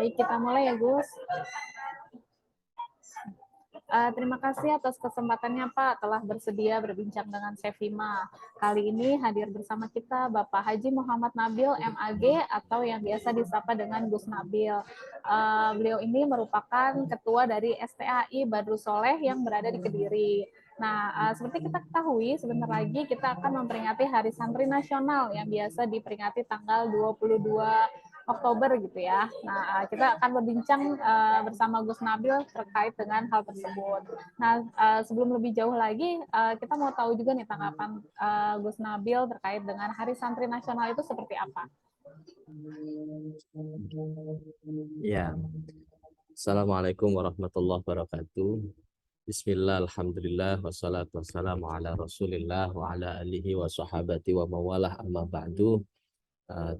Baik, kita mulai ya, Gus. Terima kasih atas kesempatannya, Pak, telah bersedia berbincang dengan Sevima. Kali ini hadir bersama kita Bapak Haji Muhammad Nabil, MAG, atau yang biasa disapa dengan Gus Nabil. Beliau ini merupakan ketua dari STAI Badrus Soleh yang berada di Kediri. Nah, seperti kita ketahui, sebentar lagi kita akan memperingati Hari Santri Nasional yang biasa diperingati tanggal 22 Oktober gitu ya. Nah, kita akan berbincang bersama Gus Nabil terkait dengan hal tersebut. Nah, sebelum lebih jauh lagi, kita mau tahu juga nih tanggapan Gus Nabil terkait dengan Hari Santri Nasional itu seperti apa? Ya, Assalamualaikum warahmatullahi wabarakatuh. Bismillah, alhamdulillah, wassalatu wassalamu ala rasulillah wa ala alihi wa sahabati wa mawalah amma ba'du.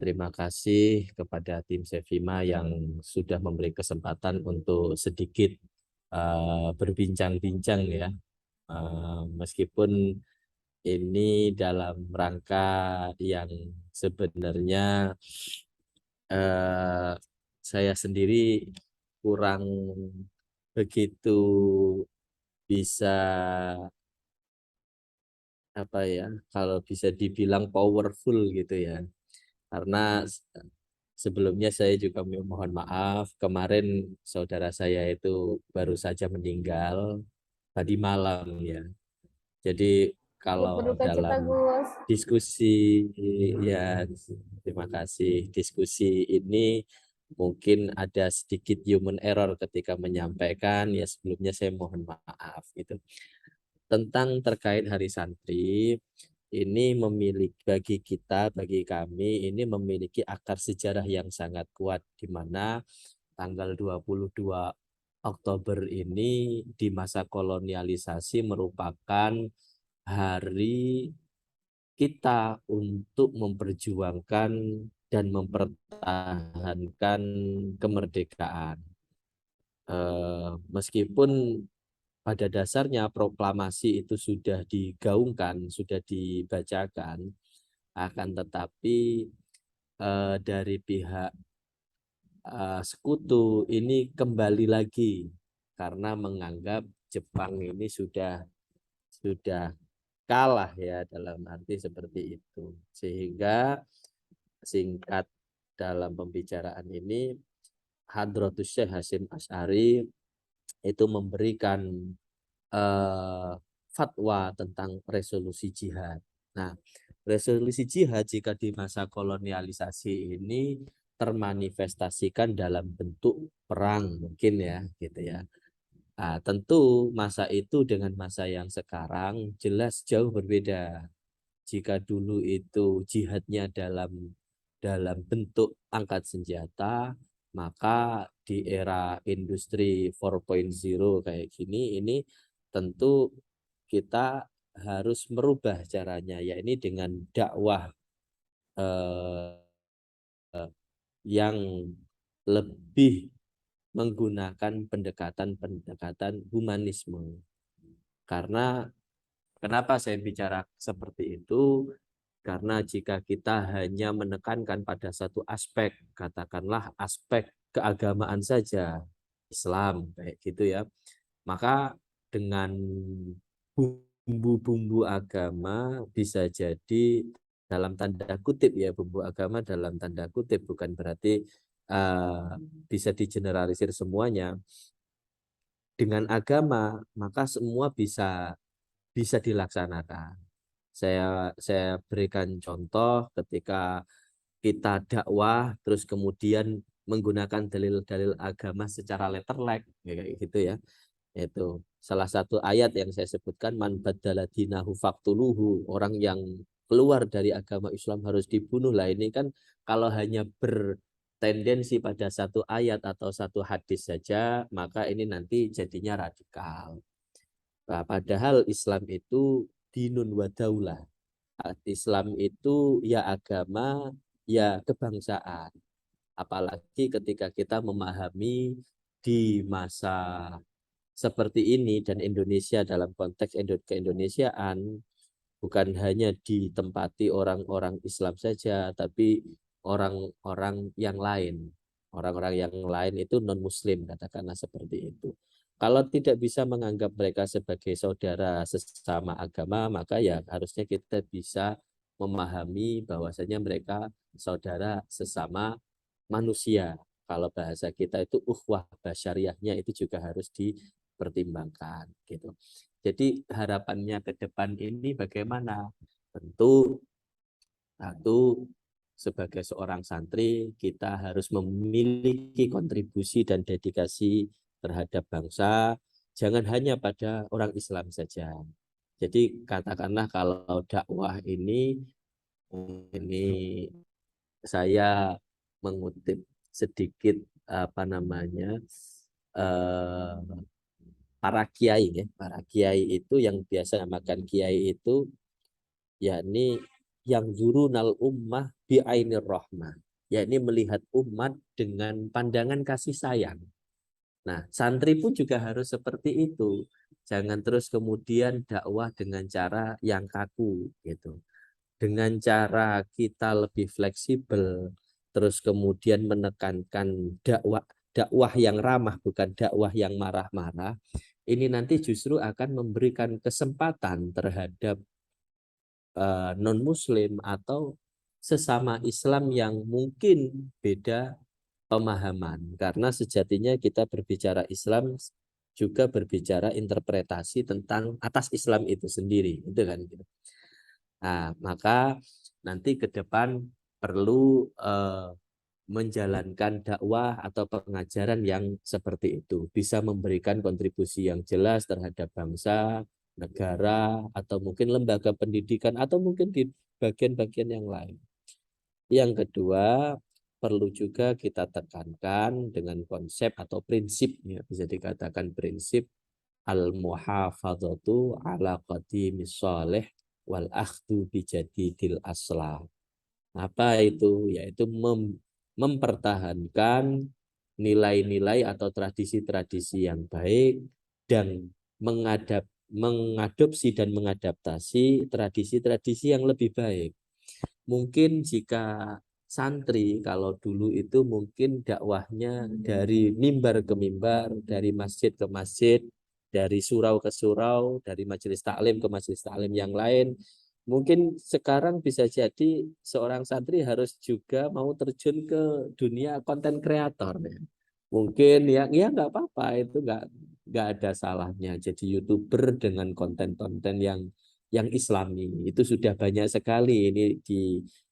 Terima kasih kepada tim Sevima yang sudah memberi kesempatan untuk sedikit berbincang-bincang ya. Meskipun ini dalam rangka yang sebenarnya saya sendiri kurang begitu bisa kalau bisa dibilang powerful gitu ya, karena sebelumnya saya juga mohon maaf, kemarin saudara saya itu baru saja meninggal tadi malam ya. Jadi kalau Berduka cita, dalam Gus. diskusi, ya terima kasih, diskusi ini mungkin ada sedikit human error ketika menyampaikan, ya sebelumnya saya mohon maaf gitu. Tentang terkait Hari Santri, ini bagi kami ini memiliki akar sejarah yang sangat kuat, di mana tanggal 22 Oktober ini di masa kolonialisasi merupakan hari kita untuk memperjuangkan dan mempertahankan kemerdekaan. Meskipun pada dasarnya proklamasi itu sudah digaungkan, sudah dibacakan, akan tetapi dari pihak sekutu ini kembali lagi karena menganggap Jepang ini sudah kalah ya, dalam arti seperti itu. Sehingga singkat dalam pembicaraan ini, Hadratus Syekh Hasyim Asy'ari itu memberikan fatwa tentang resolusi jihad. Nah, resolusi jihad jika di masa kolonialisasi ini termanifestasikan dalam bentuk perang mungkin ya, gitu ya. Nah, tentu masa itu dengan masa yang sekarang jelas jauh berbeda. Jika dulu itu jihadnya dalam bentuk angkat senjata, maka di era industri 4.0 kayak gini, ini tentu kita harus merubah caranya, yakni dengan dakwah yang lebih menggunakan pendekatan humanisme. Karena kenapa saya bicara seperti itu? Karena jika kita hanya menekankan pada satu aspek, katakanlah aspek keagamaan saja, Islam kayak gitu ya, maka dengan bumbu-bumbu agama bisa jadi dalam tanda kutip ya, bumbu agama dalam tanda kutip, bukan berarti bisa digeneralisir semuanya. Dengan agama maka semua bisa dilaksanakan. Saya berikan contoh ketika kita dakwah terus kemudian menggunakan dalil-dalil agama secara letterlek kayak gitu ya. Itu salah satu ayat yang saya sebutkan, man baddala dinahu faqtuluhu, orang yang keluar dari agama Islam harus dibunuh. Lah ini kan kalau hanya bertendensi pada satu ayat atau satu hadis saja, maka ini nanti jadinya radikal. Nah, padahal Islam itu dinun wa daulah. Islam itu ya agama, ya kebangsaan. Apalagi ketika kita memahami di masa seperti ini, dan Indonesia dalam konteks keindonesiaan bukan hanya ditempati orang-orang Islam saja, tapi orang-orang yang lain. Orang-orang yang lain itu non-muslim, katakanlah seperti itu. Kalau tidak bisa menganggap mereka sebagai saudara sesama agama, maka ya harusnya kita bisa memahami bahwasanya mereka saudara sesama manusia. Kalau bahasa kita itu ukhuwah basyariahnya itu juga harus dipertimbangkan gitu. Jadi harapannya ke depan ini bagaimana? Tentu satu, sebagai seorang santri kita harus memiliki kontribusi dan dedikasi terhadap bangsa, jangan hanya pada orang Islam saja. Jadi katakanlah kalau dakwah ini saya mengutip sedikit apa namanya eh, para kiai ya. Para kiai itu yang biasa namakan kiai itu yakni yang zurunal ummah bi'ainir rahmah, yakni melihat umat dengan pandangan kasih sayang. Nah, santri pun juga harus seperti itu. Jangan terus kemudian dakwah dengan cara yang kaku gitu. Dengan cara kita lebih fleksibel, terus kemudian menekankan dakwah yang ramah bukan dakwah yang marah-marah. Ini nanti justru akan memberikan kesempatan terhadap non-muslim atau sesama Islam yang mungkin beda pemahaman. Karena sejatinya kita berbicara Islam juga berbicara interpretasi tentang atas Islam itu sendiri, itu kan gitu. Nah, maka nanti ke depan perlu menjalankan dakwah atau pengajaran yang seperti itu, bisa memberikan kontribusi yang jelas terhadap bangsa, negara, atau mungkin lembaga pendidikan, atau mungkin di bagian-bagian yang lain. Yang kedua, perlu juga kita tekankan dengan konsep atau prinsip, ya, bisa dikatakan prinsip al-muhafadzatu ala qadimis shalih wal akhdhu bijadidil aslah. Apa itu? Yaitu mempertahankan nilai-nilai atau tradisi-tradisi yang baik dan mengadopsi dan mengadaptasi tradisi-tradisi yang lebih baik. Mungkin jika santri kalau dulu itu mungkin dakwahnya dari mimbar ke mimbar, dari masjid ke masjid, dari surau ke surau, dari majelis taklim ke majelis taklim yang lain. Mungkin sekarang bisa jadi seorang santri harus juga mau terjun ke dunia konten kreator. Ya. Mungkin ya nggak apa-apa, itu nggak ada salahnya jadi YouTuber dengan konten-konten yang Islami. Itu sudah banyak sekali ini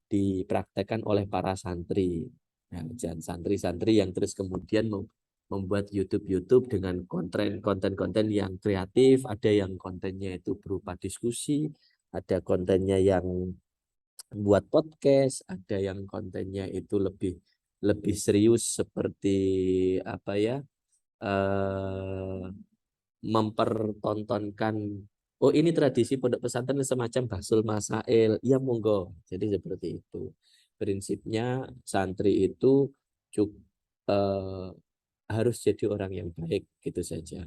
dipraktekkan oleh para santri. Nah, santri-santri yang terus kemudian membuat YouTube dengan konten-konten yang kreatif, ada yang kontennya itu berupa diskusi, ada kontennya yang buat podcast, ada yang kontennya itu lebih lebih serius seperti apa ya? eh, Mempertontonkan, oh ini tradisi pondok pesantren semacam Bahsul Masail, ya monggo. Jadi seperti itu. Prinsipnya santri itu eh, harus jadi orang yang baik gitu saja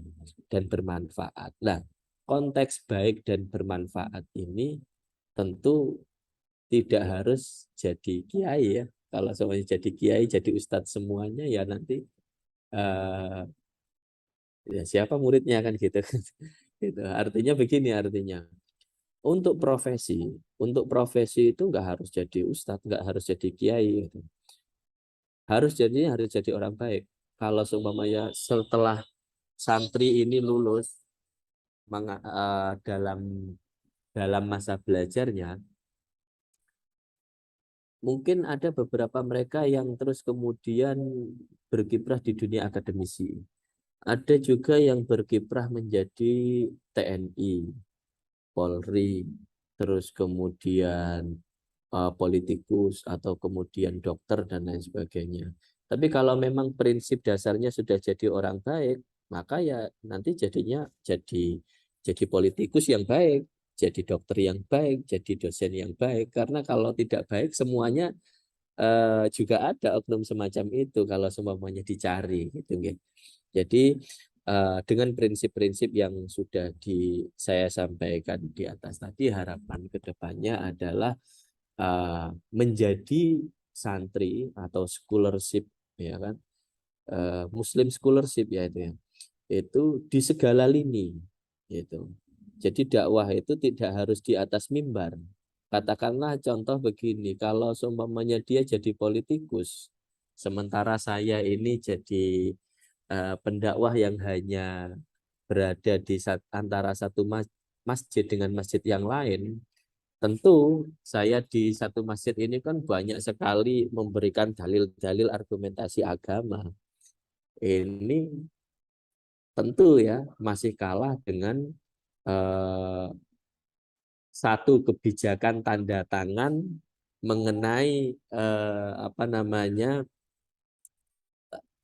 dan bermanfaat. Nah, konteks baik dan bermanfaat ini tentu tidak harus jadi kiai ya. Kalau semuanya jadi kiai, jadi ustadz semuanya ya nanti eh, ya siapa muridnya kan gitu. Gitu. Artinya begini artinya. Untuk profesi itu nggak harus jadi ustadz, nggak harus jadi kiai. Gitu. Harus jadi orang baik. Kalau seumpamanya setelah santri ini lulus dalam dalam masa belajarnya, mungkin ada beberapa mereka yang terus kemudian berkiprah di dunia akademisi. Ada juga yang berkiprah menjadi TNI, Polri, terus kemudian politikus atau kemudian dokter dan lain sebagainya. Tapi kalau memang prinsip dasarnya sudah jadi orang baik, maka ya nanti jadinya jadi politikus yang baik, jadi dokter yang baik, jadi dosen yang baik. Karena kalau tidak baik semuanya juga ada oknum semacam itu kalau semuanya dicari gitu gitu. Jadi dengan prinsip-prinsip yang sudah saya sampaikan di atas tadi, harapan kedepannya adalah menjadi santri atau scholarship ya kan, Muslim scholarship ya itu ya, itu di segala lini itu. Jadi dakwah itu tidak harus di atas mimbar. Katakanlah contoh begini, kalau seumpamanya dia jadi politikus, sementara saya ini jadi pendakwah yang hanya berada di antara satu masjid dengan masjid yang lain, tentu saya di satu masjid ini kan banyak sekali memberikan dalil-dalil argumentasi agama. Ini tentu ya masih kalah dengan eh, satu kebijakan tanda tangan mengenai apa namanya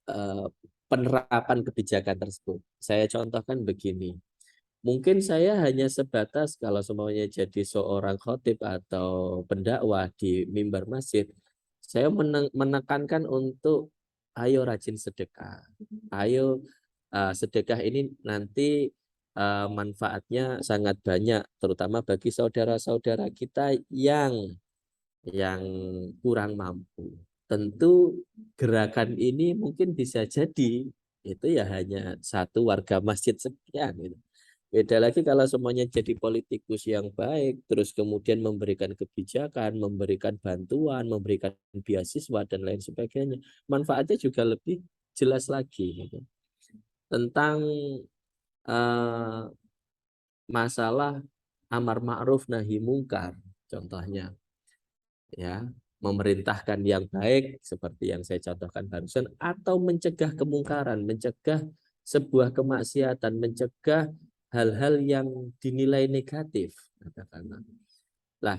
eh, penerapan kebijakan tersebut. Saya contohkan begini. Mungkin saya hanya sebatas kalau semuanya jadi seorang khotib atau pendakwah di mimbar masjid, saya menekankan untuk ayo rajin sedekah. Ayo sedekah ini nanti manfaatnya sangat banyak, terutama bagi saudara-saudara kita yang kurang mampu. Tentu gerakan ini mungkin bisa jadi itu ya hanya satu warga masjid sekian gitu. Beda lagi kalau semuanya jadi politikus yang baik, terus kemudian memberikan kebijakan, memberikan bantuan, memberikan beasiswa dan lain sebagainya. Manfaatnya juga lebih jelas lagi gitu. Tentang uh, masalah amar ma'ruf nahi mungkar contohnya, ya, memerintahkan yang baik seperti yang saya contohkan barusan, atau mencegah kemungkaran, mencegah sebuah kemaksiatan, mencegah hal-hal yang dinilai negatif katakanlah. Lah,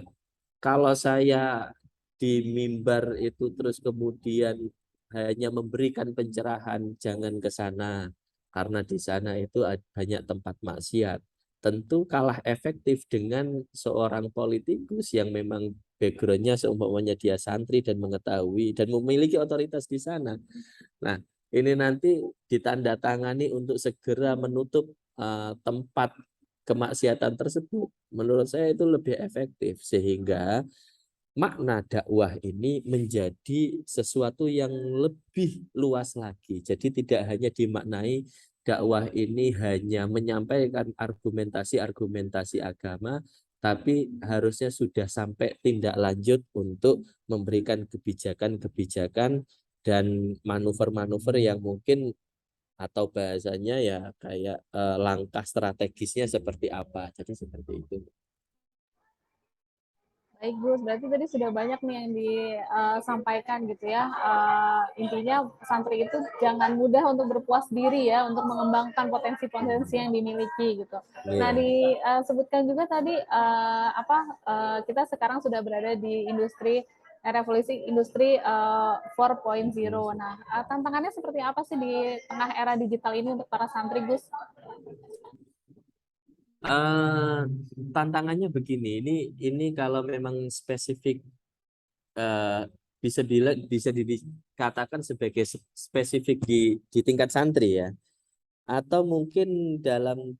kalau saya di mimbar itu terus kemudian hanya memberikan pencerahan jangan ke sana karena di sana itu banyak tempat maksiat, tentu kalah efektif dengan seorang politikus yang memang backgroundnya seumpamanya dia santri dan mengetahui dan memiliki otoritas di sana. Nah, ini nanti ditandatangani untuk segera menutup tempat kemaksiatan tersebut. Menurut saya itu lebih efektif sehingga makna dakwah ini menjadi sesuatu yang lebih luas lagi. Jadi tidak hanya dimaknai dakwah ini hanya menyampaikan argumentasi-argumentasi agama, tapi harusnya sudah sampai tindak lanjut untuk memberikan kebijakan-kebijakan dan manuver-manuver yang mungkin atau bahasanya ya kayak langkah strategisnya seperti apa. Jadi seperti itu. Baik Gus, berarti tadi sudah banyak nih yang disampaikan gitu ya. Intinya santri itu jangan mudah untuk berpuas diri ya, untuk mengembangkan potensi-potensi yang dimiliki gitu. Nah, Yeah. disebutkan juga tadi kita sekarang sudah berada di industri revolusi industri 4.0. Nah, tantangannya seperti apa sih di tengah era digital ini untuk para santri, Gus? Uh, tantangannya begini, ini kalau memang spesifik uh, bisa dikatakan sebagai spesifik di tingkat santri ya, atau mungkin dalam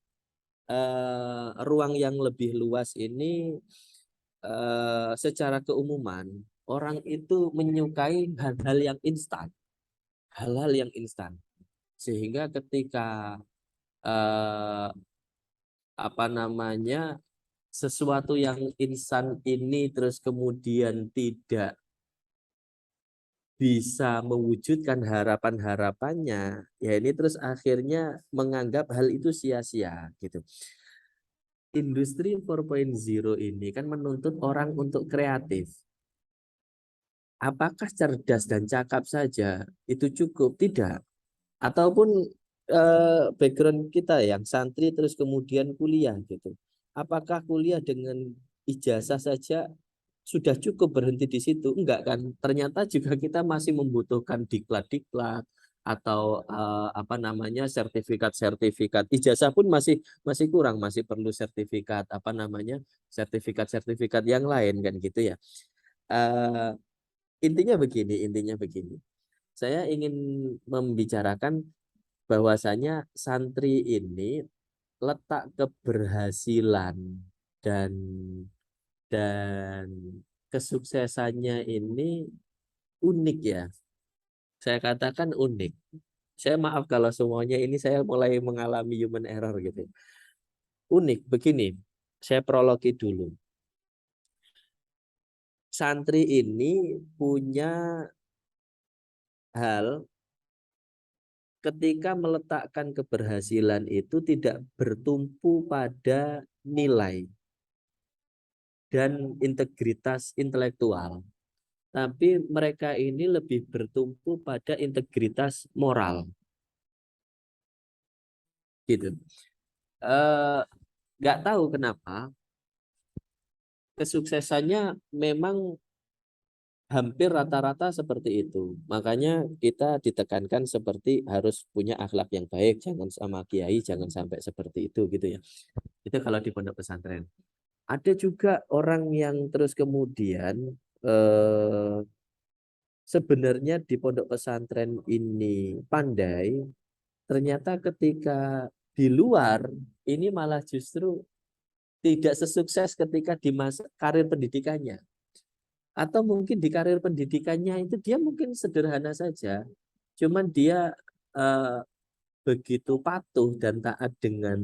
ruang yang lebih luas ini secara keumuman orang itu menyukai hal-hal yang instan, sehingga ketika uh, apa namanya sesuatu yang instan ini terus kemudian tidak bisa mewujudkan harapan-harapannya, ya ini terus akhirnya menganggap hal itu sia-sia gitu. Industri 4.0 ini kan menuntut orang untuk kreatif. Apakah cerdas dan cakap saja itu cukup? Tidak. Ataupun background kita yang santri terus kemudian kuliah gitu. Apakah kuliah dengan ijazah saja sudah cukup berhenti di situ? Enggak kan? Ternyata juga kita masih membutuhkan diklat-diklat atau apa namanya sertifikat-sertifikat. Ijazah pun masih kurang, masih perlu sertifikat apa namanya? Sertifikat-sertifikat yang lain kan gitu ya. Uh, intinya begini. Saya ingin membicarakan bahwasanya santri ini letak keberhasilan dan dan kesuksesannya ini unik ya. Saya katakan unik. Saya maaf kalau semuanya ini saya mulai mengalami human error gitu. Unik begini, saya prologi dulu. Santri ini punya hal ketika meletakkan keberhasilan itu tidak bertumpu pada nilai dan integritas intelektual, tapi mereka ini lebih bertumpu pada integritas moral, gitu. Nggak tahu kenapa kesuksesannya memang hampir rata-rata seperti itu. Makanya kita ditekankan seperti harus punya akhlak yang baik, jangan sama kiai, jangan sampai seperti itu gitu ya. Itu kalau di pondok pesantren. Ada juga orang yang terus kemudian sebenarnya di pondok pesantren ini pandai, ternyata ketika di luar ini malah justru tidak sesukses ketika di masa karir pendidikannya. Atau mungkin di karir pendidikannya itu dia mungkin sederhana saja, cuman dia eh, begitu patuh dan taat dengan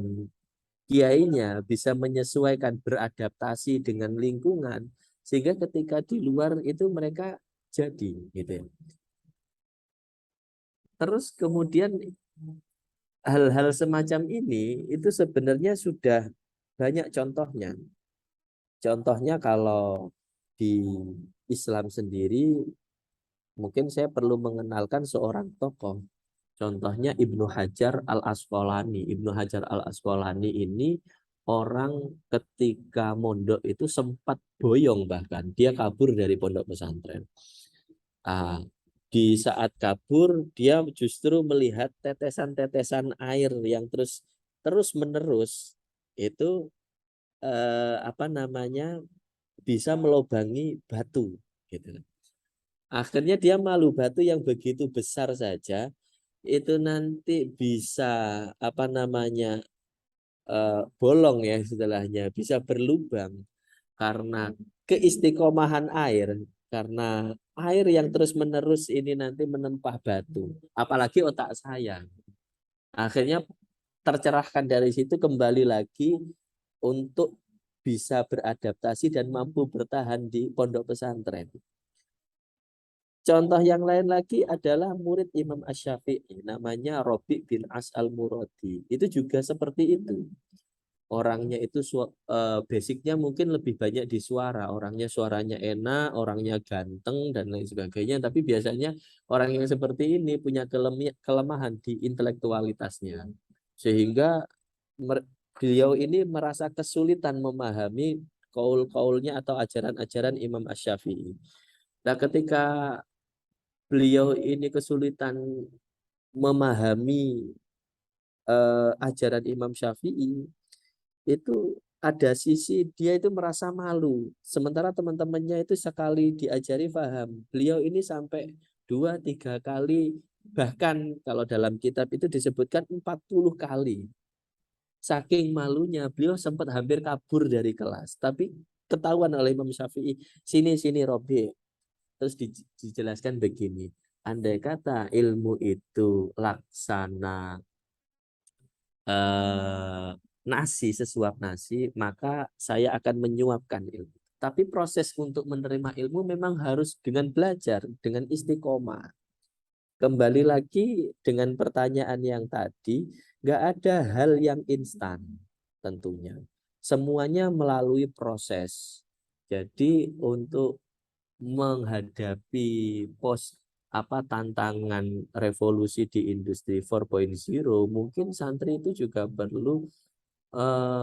kiainya, bisa menyesuaikan, beradaptasi dengan lingkungan, sehingga ketika di luar itu mereka jadi gitu ya. Terus kemudian hal-hal semacam ini itu sebenarnya sudah banyak contohnya. Contohnya kalau di Islam sendiri mungkin saya perlu mengenalkan seorang tokoh. Contohnya Ibnu Hajar Al-Asqalani. Ibnu Hajar Al-Asqalani ini orang ketika mondok itu sempat boyong, bahkan dia kabur dari pondok pesantren. Ah, di saat kabur dia justru melihat tetesan-tetesan air yang terus terus menerus itu apa namanya bisa melubangi batu gitu. Akhirnya dia malu batu yang begitu besar saja itu nanti bisa apa namanya bolong ya istilahnya, bisa berlubang karena keistiqomahan air, karena air yang terus-menerus ini nanti menempah batu, apalagi otak saya. Akhirnya tercerahkan dari situ, kembali lagi untuk bisa beradaptasi dan mampu bertahan di pondok pesantren. Contoh yang lain lagi adalah murid Imam Asy-Syafi'i, namanya Robi bin As al-Muradi. Itu juga seperti itu. Orangnya itu basicnya mungkin lebih banyak di suara. Orangnya suaranya enak, orangnya ganteng, dan lain sebagainya. Tapi biasanya orang yang seperti ini punya kelemahan di intelektualitasnya. Sehingga beliau ini merasa kesulitan memahami kaul-kaulnya atau ajaran-ajaran Imam Asy-Syafi'i. Nah, ketika beliau ini kesulitan memahami ajaran Imam Syafi'i, itu ada sisi dia itu merasa malu. Sementara teman-temannya itu sekali diajari paham. Beliau ini sampai 2-3 kali, bahkan kalau dalam kitab itu disebutkan 40 kali. Saking malunya, beliau sempat hampir kabur dari kelas. Tapi ketahuan oleh Imam Syafi'i, sini Robi. Terus dijelaskan begini, andai kata ilmu itu laksana nasi, sesuap nasi, maka saya akan menyuapkan ilmu. Tapi proses untuk menerima ilmu memang harus dengan belajar, dengan istiqomah. Kembali lagi dengan pertanyaan yang tadi, nggak ada hal yang instan tentunya. Semuanya melalui proses. Jadi untuk menghadapi tantangan revolusi di industri 4.0, mungkin santri itu juga perlu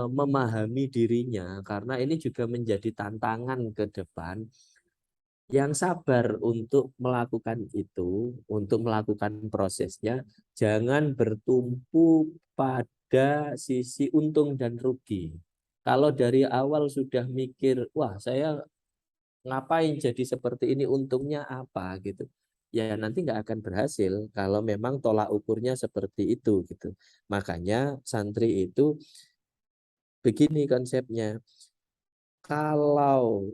memahami dirinya, karena ini juga menjadi tantangan ke depan, yang sabar untuk melakukan itu, untuk melakukan prosesnya, jangan bertumpu pada sisi untung dan rugi. Kalau dari awal sudah mikir, wah saya ngapain jadi seperti ini, untungnya apa gitu, ya nanti nggak akan berhasil kalau memang tolak ukurnya seperti itu gitu. Makanya santri itu begini konsepnya, kalau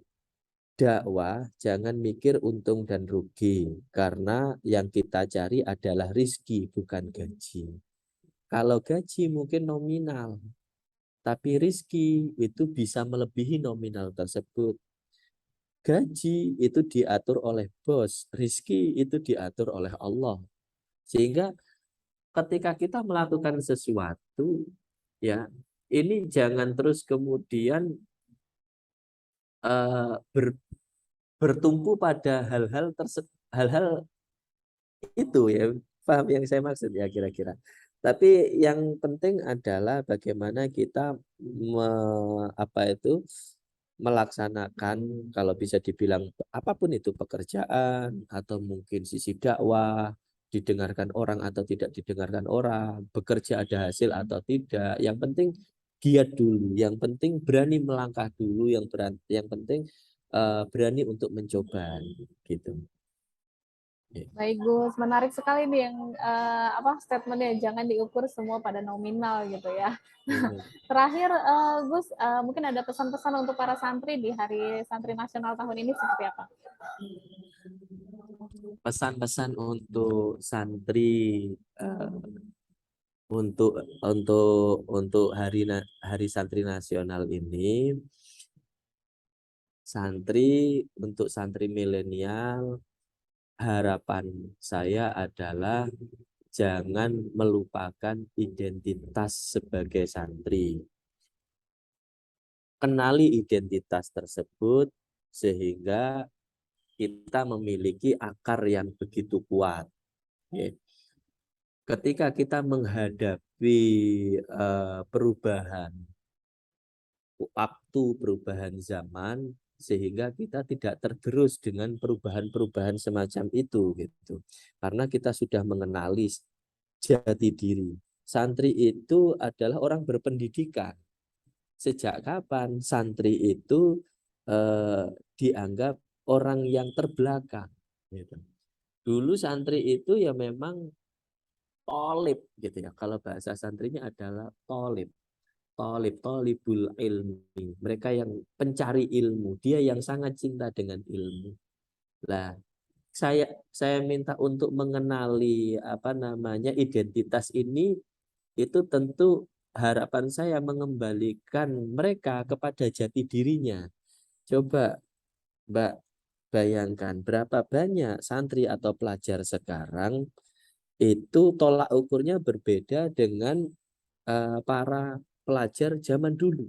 dakwah jangan mikir untung dan rugi, karena yang kita cari adalah rizki, bukan gaji. Kalau gaji mungkin nominal, tapi rizki itu bisa melebihi nominal tersebut. Gaji itu diatur oleh bos, rizki itu diatur oleh Allah. Sehingga ketika kita melakukan sesuatu, ya ini jangan terus kemudian bertumpu pada hal-hal itu ya, paham yang saya maksud ya kira-kira. Tapi yang penting adalah bagaimana kita melaksanakan, kalau bisa dibilang apapun itu, pekerjaan atau mungkin sisi dakwah, didengarkan orang atau tidak didengarkan orang, bekerja ada hasil atau tidak. Yang penting giat dulu, yang penting berani melangkah dulu, yang penting berani untuk mencoba gitu. Baik Gus, menarik sekali nih yang statementnya, jangan diukur semua pada nominal gitu ya. Terakhir Gus, mungkin ada pesan-pesan untuk para santri di Hari Santri Nasional tahun ini seperti apa? Pesan-pesan untuk santri untuk Hari Santri Nasional ini, untuk santri milenial, harapan saya adalah jangan melupakan identitas sebagai santri. Kenali identitas tersebut sehingga kita memiliki akar yang begitu kuat. Ketika kita menghadapi perubahan waktu, perubahan zaman, sehingga kita tidak tergerus dengan perubahan-perubahan semacam itu gitu. Karena kita sudah mengenali jati diri. Santri itu adalah orang berpendidikan. Sejak kapan santri itu dianggap orang yang terbelakang gitu. Dulu santri itu ya memang tolib gitu ya. Kalau bahasa santrinya adalah tolib. Tolibul ilmi. Mereka yang pencari ilmu. Dia yang sangat cinta dengan ilmu. Nah, saya minta untuk mengenali identitas ini, itu tentu harapan saya mengembalikan mereka kepada jati dirinya. Coba Mbak bayangkan berapa banyak santri atau pelajar sekarang itu tolak ukurnya berbeda dengan para pelajar zaman dulu.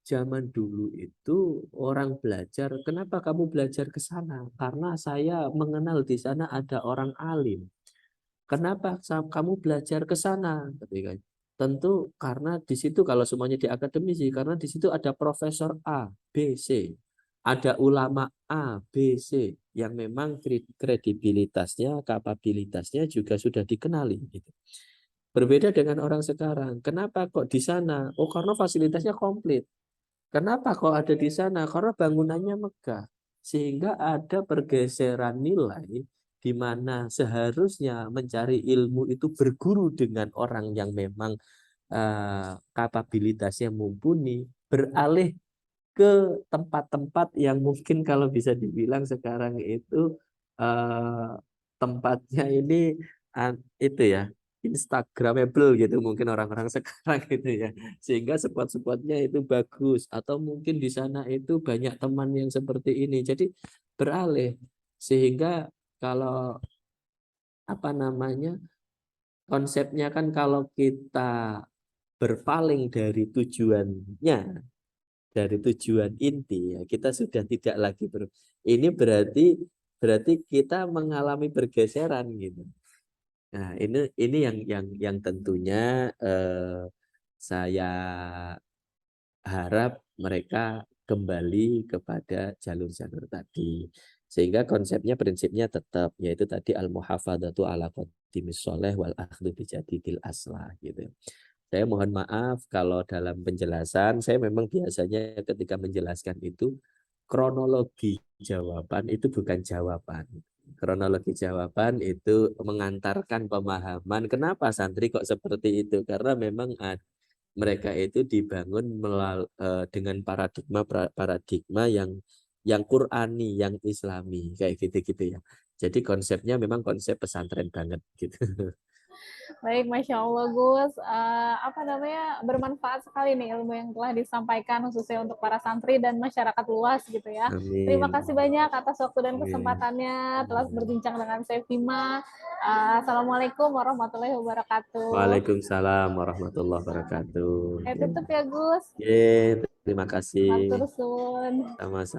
Zaman dulu itu orang belajar, kenapa kamu belajar ke sana? Karena saya mengenal di sana ada orang alim. Kenapa kamu belajar ke sana? Tentu karena di situ, kalau semuanya di akademisi, karena di situ ada profesor A, B, C. Ada ulama A, B, C yang memang kredibilitasnya, kapabilitasnya juga sudah dikenali. Gitu. Berbeda dengan orang sekarang. Kenapa kok di sana? Oh, karena fasilitasnya komplit. Kenapa kok ada di sana? Karena bangunannya megah. Sehingga ada pergeseran nilai di mana seharusnya mencari ilmu itu berguru dengan orang yang memang kapabilitasnya mumpuni, beralih ke tempat-tempat yang mungkin kalau bisa dibilang sekarang itu tempatnya ini itu ya Instagramable gitu mungkin orang-orang sekarang gitu ya, sehingga spot-spotnya itu bagus, atau mungkin di sana itu banyak teman yang seperti ini, jadi beralih sehingga kalau konsepnya kan kalau kita berpaling dari tujuannya, dari tujuan inti ya, kita sudah tidak lagi ini berarti kita mengalami pergeseran gitu. Nah, ini yang tentunya saya harap mereka kembali kepada jalur-jalur tadi. Sehingga konsepnya, prinsipnya tetap, yaitu tadi al-muhafadzatu ala qaddimis sholeh wal akhdhu bijadidil aslah gitu. Saya mohon maaf kalau dalam penjelasan, saya memang biasanya ketika menjelaskan itu kronologi jawaban itu bukan jawaban. Kronologi jawaban itu mengantarkan pemahaman kenapa santri kok seperti itu. Karena memang mereka itu dibangun dengan paradigma yang yang Qur'ani, yang Islami, kayak gitu-gitu ya. Jadi konsepnya memang konsep pesantren banget gitu. Baik, Masya Allah Gus. Apa namanya, bermanfaat sekali nih ilmu yang telah disampaikan khususnya untuk para santri dan masyarakat luas gitu ya. Terima Amin. kasih banyak atas waktu dan Amin. kesempatannya telah berbincang dengan Sefima. Assalamualaikum warahmatullahi wabarakatuh. Waalaikumsalam warahmatullahi wabarakatuh. Tutup ya Gus. Ye, terima kasih. Matur suwun. Sama-sama.